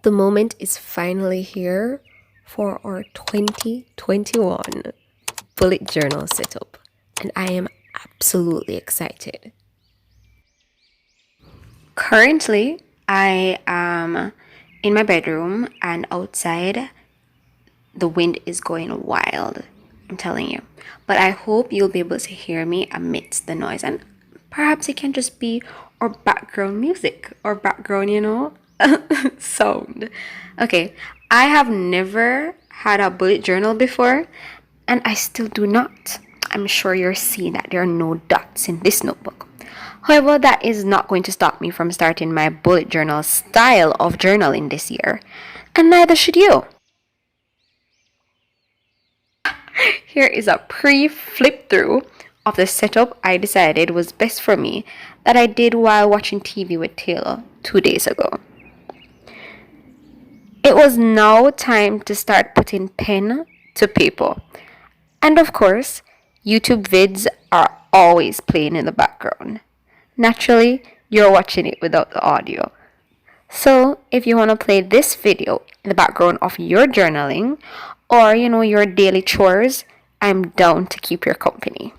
The moment is finally here for our 2021 bullet journal setup, and I am absolutely excited. Currently, I am in my bedroom, and outside the wind is going wild. I'm telling you. But I hope you'll be able to hear me amidst the noise, and perhaps it can just be our background music or background, sound. Okay, I have never had a bullet journal before, and I still do not. I'm sure you're seeing that there are no dots in this notebook. However, that is not going to stop me from starting my bullet journal style of journaling this year, and neither should you. Here is a pre-flip through of the setup I decided was best for me that I did while watching TV with Taylor 2 days ago. It was now time to start putting pen to paper. And of course, YouTube vids are always playing in the background. Naturally, you're watching it without the audio. So, if you want to play this video in the background of your journaling or your daily chores, I'm down to keep your company.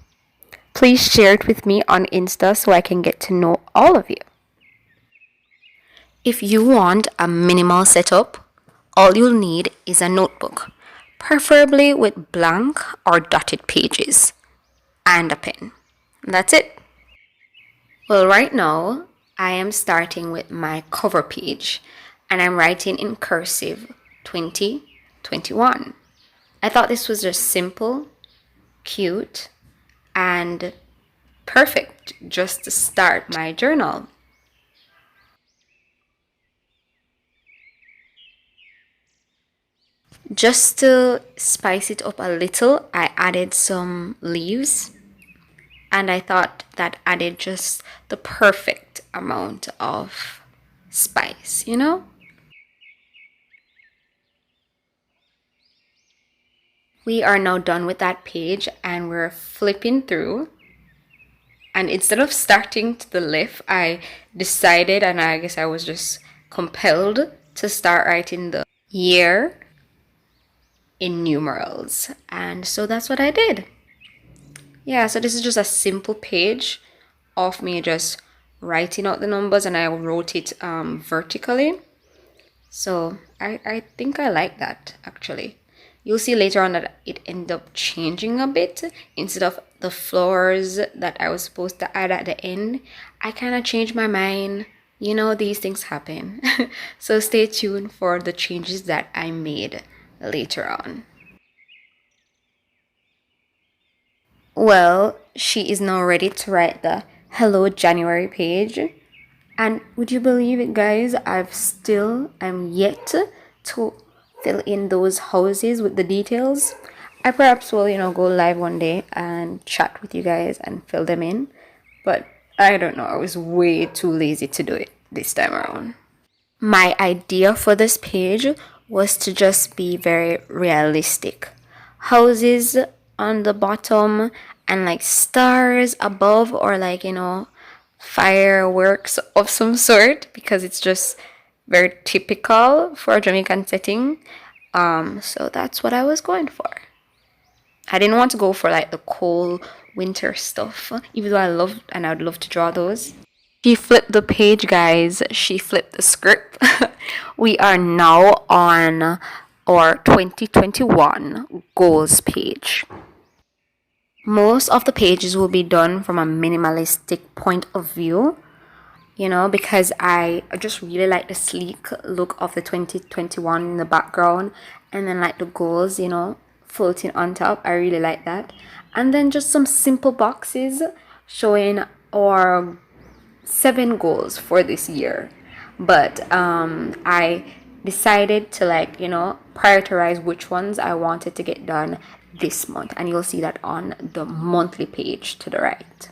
Please share it with me on Insta so I can get to know all of you. If you want a minimal setup, all you'll need is a notebook, preferably with blank or dotted pages, and a pen. That's it. Well, right now, I am starting with my cover page, and I'm writing in cursive 2021. I thought this was just simple, cute, and perfect just to start my journal. Just to spice it up a little, I added some leaves, and I thought that added just the perfect amount of spice. We are now done with that page, and we're flipping through. And instead of starting to the left, I decided, and I guess I was just compelled to start writing the year in numerals. And so that's what I did. Yeah, so this is just a simple page of me just writing out the numbers, and I wrote it vertically. So I think I like that actually. You'll see later on that it ended up changing a bit. Instead of the flowers that I was supposed to add at the end, I kind of changed my mind. These things happen. So stay tuned for the changes that I made later on. Well, she is now ready to write the Hello January page. And would you believe it, guys? I'm yet to fill in those houses with the details. I perhaps will, go live one day and chat with you guys and fill them in. But I don't know, I was way too lazy to do it this time around. My idea for this page was to just be very realistic. Houses on the bottom and like stars above, or like, fireworks of some sort, because it's just very typical for a Jamaican setting. So that's what I was going for. I didn't want to go for like the cold winter stuff, even though I'd love to draw those. She flipped the page, guys. She flipped the script. We are now on our 2021 goals page. Most of the pages will be done from a minimalistic point of view, because I just really like the sleek look of the 2021 in the background, and then like the goals, floating on top. I really like that. And then just some simple boxes showing our 7 goals for this year. But I decided to prioritize which ones I wanted to get done this month, and you'll see that on the monthly page to the right.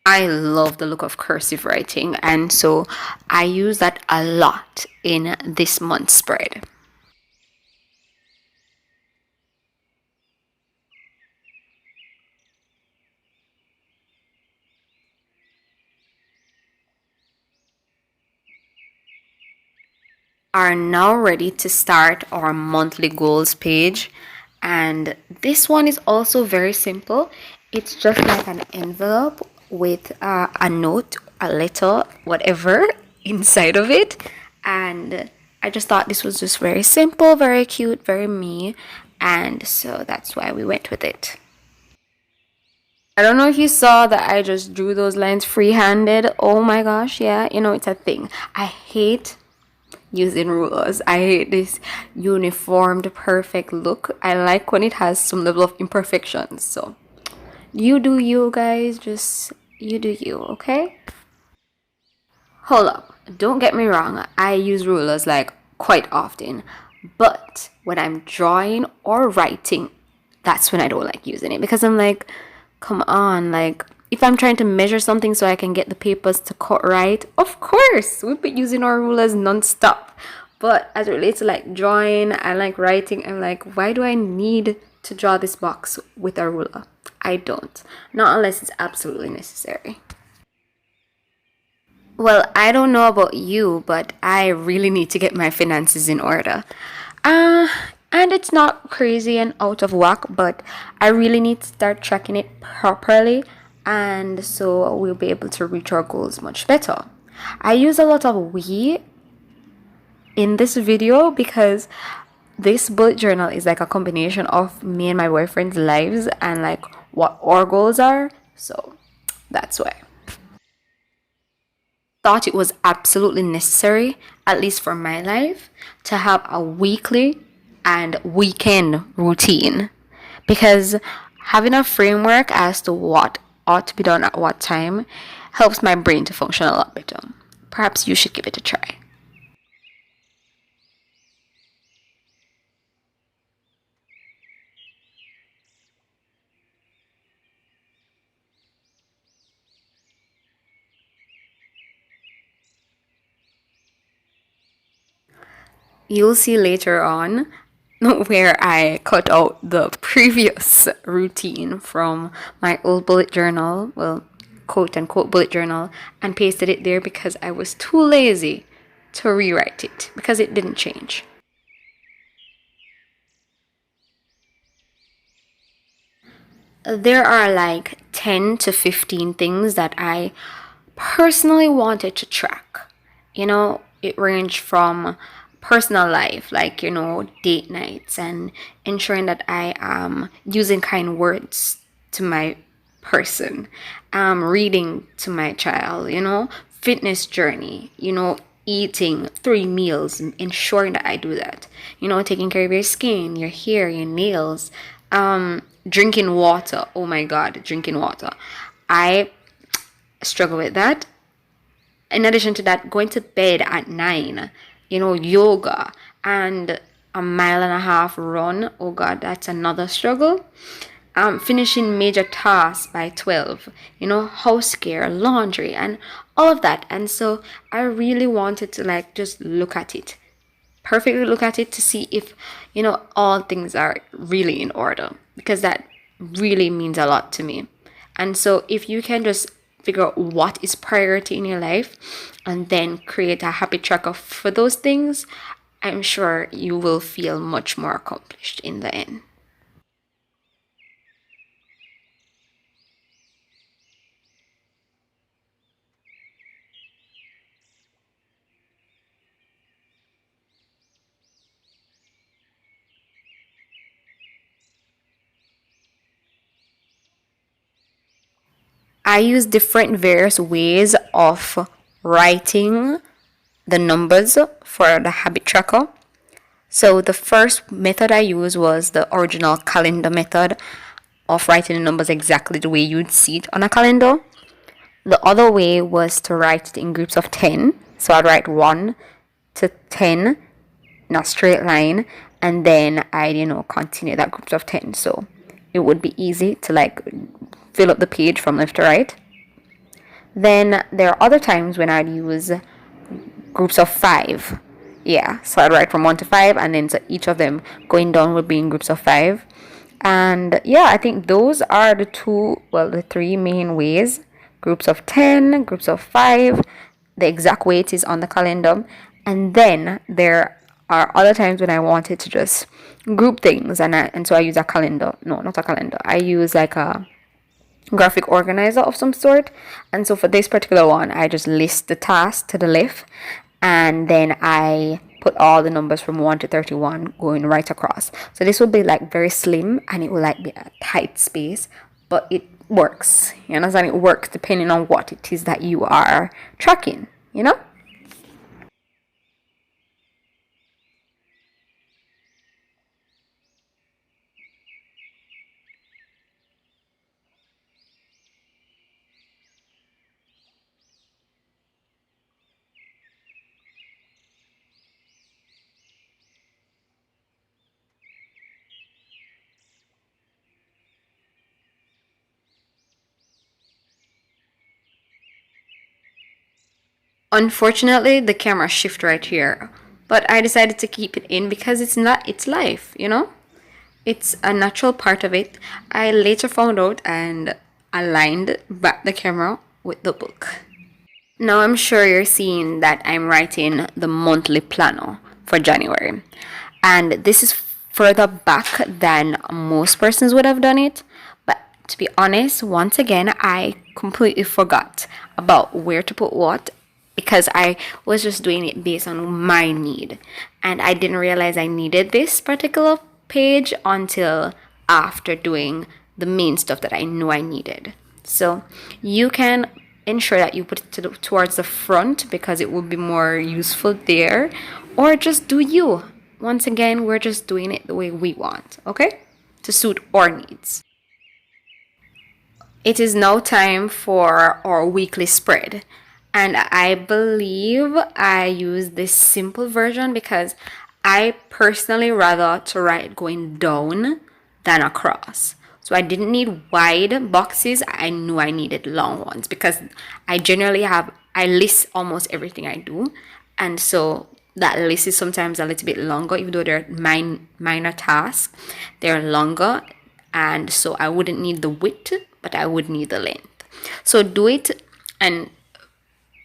I love the look of cursive writing, and so I use that a lot in this month's spread. Are now ready to start our monthly goals page, and this one is also very simple. It's just like an envelope with a note, a letter, whatever inside of it, and I just thought this was just very simple, very cute, very me, and so that's why we went with it. I don't know if you saw that I just drew those lines free-handed. Oh my gosh, yeah, it's a thing. I hate using rulers. I hate this uniformed, perfect look. I like when it has some level of imperfections. So, you do you, guys. Just you do you, okay? Hold up. Don't get me wrong. I use rulers like quite often. But when I'm drawing or writing, that's when I don't like using it because I'm like, come on, like if I'm trying to measure something so I can get the papers to cut right, of course we'll be using our rulers non-stop. But as it relates to like drawing and like writing, I'm like, why do I need to draw this box with a ruler? I don't. Not unless it's absolutely necessary. Well, I don't know about you, but I really need to get my finances in order. Uh, and it's not crazy and out of whack, but I really need to start tracking it properly, and so we'll be able to reach our goals much better. I use a lot of we in this video because this bullet journal is like a combination of me and my boyfriend's lives and like what our goals are, so that's why. Thought it was absolutely necessary, at least for my life, to have a weekly and weekend routine because having a framework as to what ought to be done at what time helps my brain to function a lot better. Perhaps you should give it a try. You'll see later on where I cut out the previous routine from my old bullet journal, well, quote unquote bullet journal, and pasted it there because I was too lazy to rewrite it because it didn't change. There are like 10 to 15 things that I personally wanted to track. It ranged from personal life, like, date nights and ensuring that I am using kind words to my person, reading to my child, fitness journey, eating 3 meals, ensuring that I do that, taking care of your skin, your hair, your nails, drinking water. Oh my God, drinking water. I struggle with that. In addition to that, going to bed at 9, yoga and a mile and a half run. Oh God, that's another struggle. Finishing major tasks by 12, house care, laundry, and all of that. And so I really wanted to like just look at it, perfectly look at it to see if, all things are really in order because that really means a lot to me. And so if you can just figure out what is priority in your life and then create a happy tracker for those things, I'm sure you will feel much more accomplished in the end. I use different various ways of writing the numbers for the habit tracker. So the first method I used was the original calendar method of writing the numbers exactly the way you'd see it on a calendar. The other way was to write it in groups of 10. So I'd write 1 to 10 in a straight line, and then I'd, continue that groups of 10. So it would be easy to like fill up the page from left to right. Then there are other times when I'd use groups of 5. Yeah, so I'd write from 1 to 5, and then so each of them going down would be in groups of 5. And yeah, I think those are the 3 main ways: groups of 10, groups of 5. The exact weight is on the calendar. And then there are other times when I wanted to just group things, and so I use a calendar. No, not a calendar. I use like a graphic organizer of some sort. And so for this particular one, I just list the task to the left, and then I put all the numbers from 1 to 31 going right across. So this will be like very slim, and it will like be a tight space, but it works. You understand? It works depending on what it is that you are tracking, you know? Unfortunately, the camera shift right here, but I decided to keep it in because it's life, you know? It's a natural part of it. I later found out and aligned back the camera with the book. Now I'm sure you're seeing that I'm writing the monthly planner for January. And this is further back than most persons would have done it. But to be honest, once again, I completely forgot about where to put what because I was just doing it based on my need. And I didn't realize I needed this particular page until after doing the main stuff that I knew I needed. So you can ensure that you put it towards the front because it will be more useful there, or just do you. Once again, we're just doing it the way we want, okay? To suit our needs. It is now time for our weekly spread. And I believe I use this simple version because I personally rather to write going down than across. So I didn't need wide boxes. I knew I needed long ones because I list almost everything I do. And so that list is sometimes a little bit longer, even though they're minor tasks, they're longer. And so I wouldn't need the width, but I would need the length. So do it and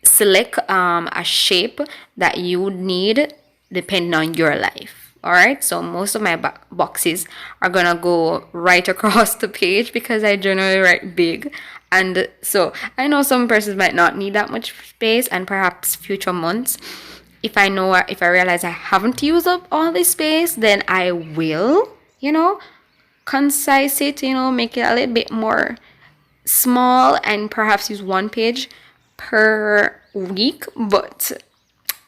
select a shape that you would need depending on your life. All right, so most of my boxes are gonna go right across the page because I generally write big. And so I know some persons might not need that much space, and perhaps future months, if I realize I haven't used up all this space, then I will, concise it, make it a little bit more small, and perhaps use one page per week. But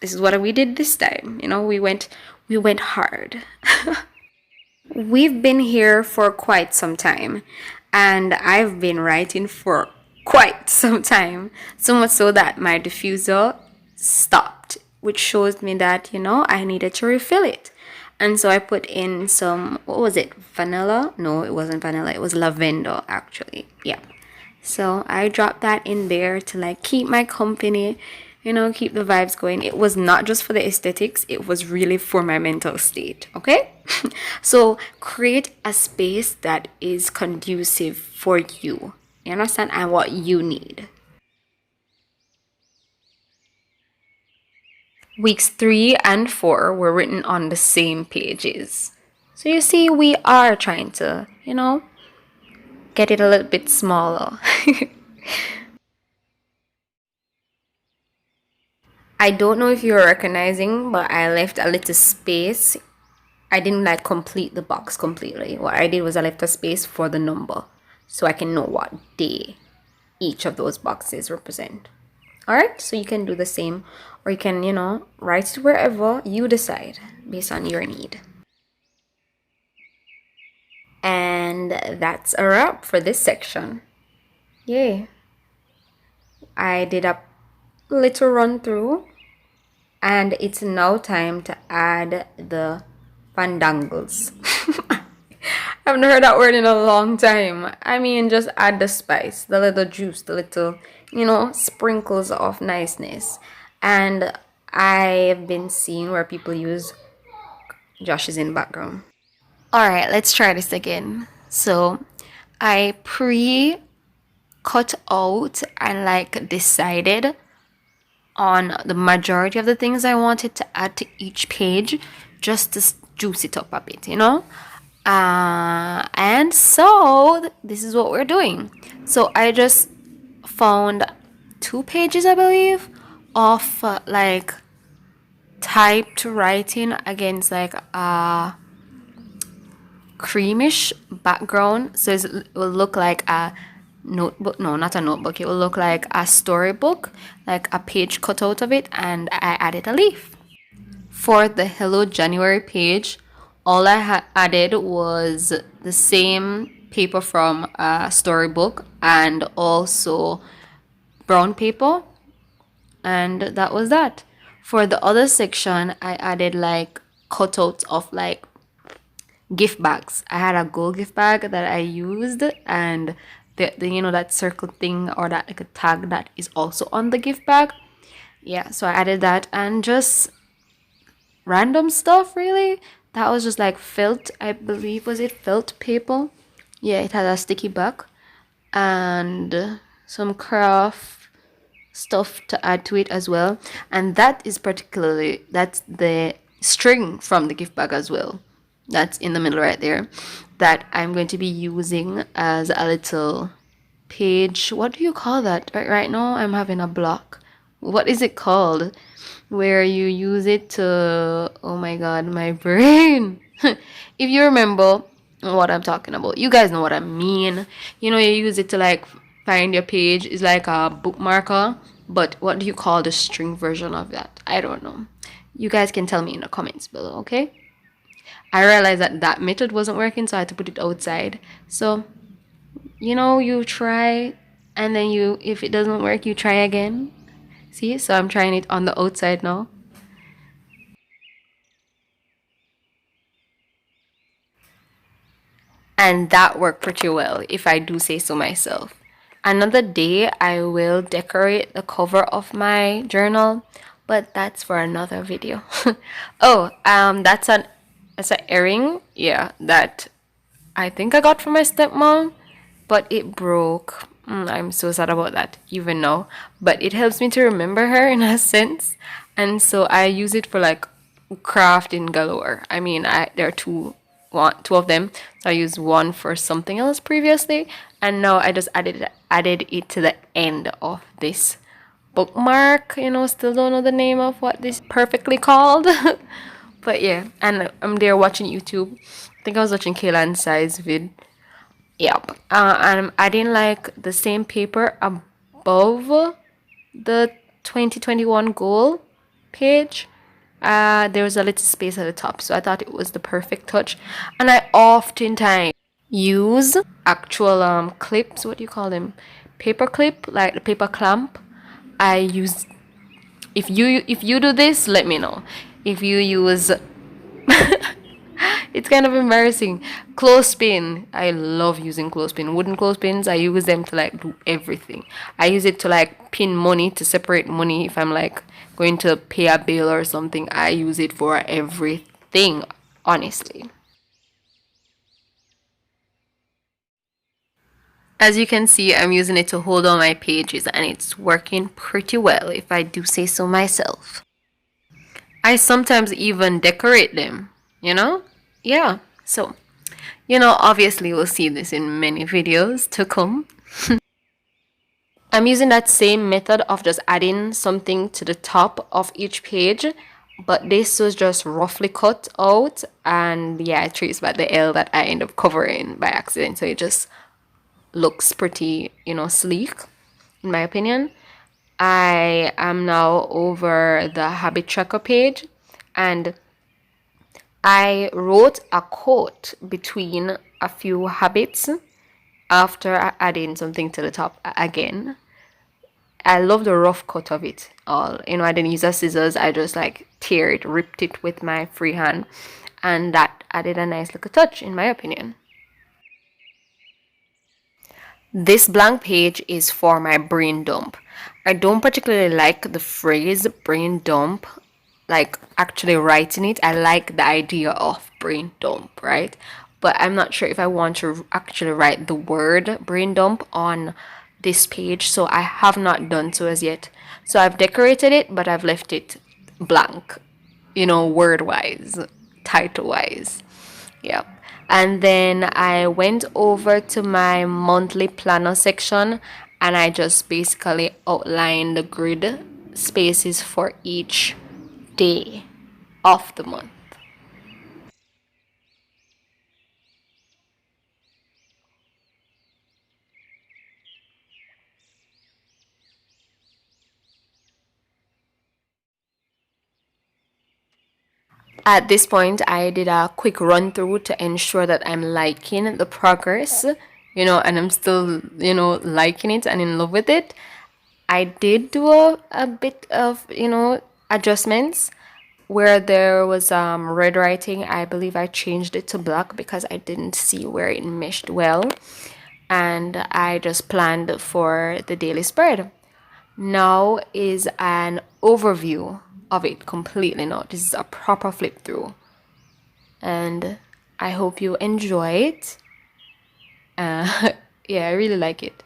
this is what we did this time. We went hard. We've been here for quite some time, and I've been writing for quite some time, so much so that my diffuser stopped, which shows me that I needed to refill it. And so I put in some, what was it, vanilla? No, it wasn't vanilla, it was lavender actually. Yeah, so I dropped that in there to keep my company, keep the vibes going. It was not just for the aesthetics, it was really for my mental state, okay? So create a space that is conducive for you. You understand? And what you need. Weeks 3 and 4 were written on the same pages. So you see, we are trying to, get it a little bit smaller. I don't know if you're recognizing, but I left a little space. I didn't complete the box completely. What I did was I left a space for the number so I can know what day each of those boxes represent. Alright, so you can do the same, or you can, write it wherever you decide based on your need. And that's a wrap for this section. Yay. I did a little run through, and it's now time to add the fandangles. I haven't heard that word in a long time. I mean, just add the spice, the little juice, the little, sprinkles of niceness. And I've been seeing where people use Josh is in the background. Alright, let's try this again. So I cut out and decided on the majority of the things I wanted to add to each page, just to juice it up a bit, you know. And so this is what we're doing. So I just found 2 pages, I believe, of like typed writing against like a creamish background, so it will look like a notebook. No, not a notebook. It will look like a storybook, like a page cut out of it, and I added a leaf. For the Hello January page, all I added was the same paper from a storybook and also brown paper, and that was that. For the other section, I added like cutouts of like gift bags. I had a gold gift bag that I used, and the you know, that circle thing or that like a tag that is also on the gift bag. Yeah, so I added that, and just random stuff really. That was just like felt, I believe, was it felt paper? Yeah, it had a sticky back and some craft stuff to add to it as well. And that is particularly, that's the string from the gift bag as well. That's in the middle right there, that I'm going to be using as a little page. What do you call that? Right now I'm having a block. What is it called? Where you use it to, oh my god, my brain. If you remember what I'm talking about, you guys know what I mean. You know, you use it to like find your page. It's like a bookmarker, but what do you call the string version of that? I don't know. You guys can tell me in the comments below, okay? I realized that that method wasn't working, so I had to put it outside. So, you know, you try, and then you, if it doesn't work, you try again. See, so I'm trying it on the outside now. And that worked pretty well, if I do say so myself. Another day I will decorate the cover of my journal, but that's for another video. Oh, that's an earring, yeah, that I think I got from my stepmom, but it broke. I'm so sad about that, even now. But it helps me to remember her in a sense, and so I use it for like crafting galore. I mean, there are two of them, so I used one for something else previously, and now I just added it to the end of this bookmark. You know, still don't know the name of what this perfectly called. But yeah, and I'm there watching YouTube. I think I was watching Kayla and Sai's vid. Yep. And I'm adding like the same paper above the 2021 goal page. There was a little space at the top, so I thought it was the perfect touch. And I oftentimes use actual clips. What do you call them? Paper clip, like the paper clamp. I use. If you do this, let me know. If you use it's kind of embarrassing. Clothespin. I love using clothespin. Wooden clothespins, I use them to like do everything. I use it to like pin money, to separate money. If I'm like going to pay a bill or something, I use it for everything, honestly. As you can see, I'm using it to hold on my pages, and it's working pretty well, if I do say so myself. I sometimes even decorate them, you know? Yeah, so, you know, obviously we'll see this in many videos to come. I'm using that same method of just adding something to the top of each page, but this was just roughly cut out, and yeah, I traced by the L that I end up covering by accident, so it just looks pretty, you know, sleek, in my opinion. I am now over the habit tracker page, and I wrote a quote between a few habits after adding something to the top again. I love the rough cut of it all. You know, I didn't use a scissors. I just like ripped it with my free hand, and that added a nice little touch, in my opinion. This blank page is for my brain dump. I don't particularly like the phrase brain dump, like actually writing it. I like the idea of brain dump, right? But I'm not sure if I want to actually write the word brain dump on this page, so I have not done so as yet. So I've decorated it, but I've left it blank, word wise, title wise. Yep. And then I went over to my monthly planner section and I just basically outlined the grid spaces for each day of the month. At this point, I did a quick run through to ensure that I'm liking the progress, and I'm still, liking it and in love with it. I did do a bit of, adjustments where there was red writing. I believe I changed it to black because I didn't see where it meshed well. And I just planned for the daily spread. Now is an overview of it completely. Now, this is a proper flip through. And I hope you enjoy it. Yeah, I really like it.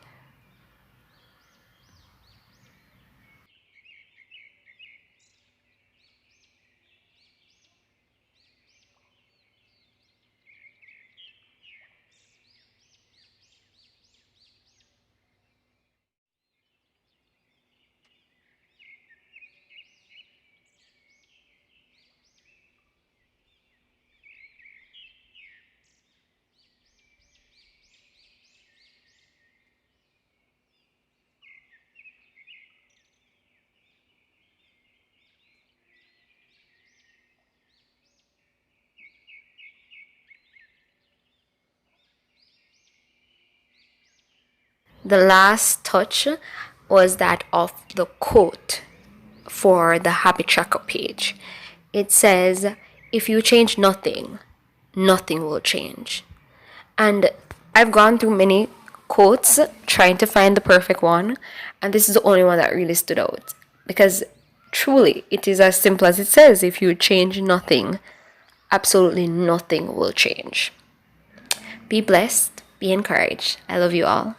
The last touch was that of the quote for the habit tracker page. It says, if you change nothing, nothing will change. And I've gone through many quotes trying to find the perfect one, and this is the only one that really stood out. Because truly, it is as simple as it says, if you change nothing, absolutely nothing will change. Be blessed, be encouraged. I love you all.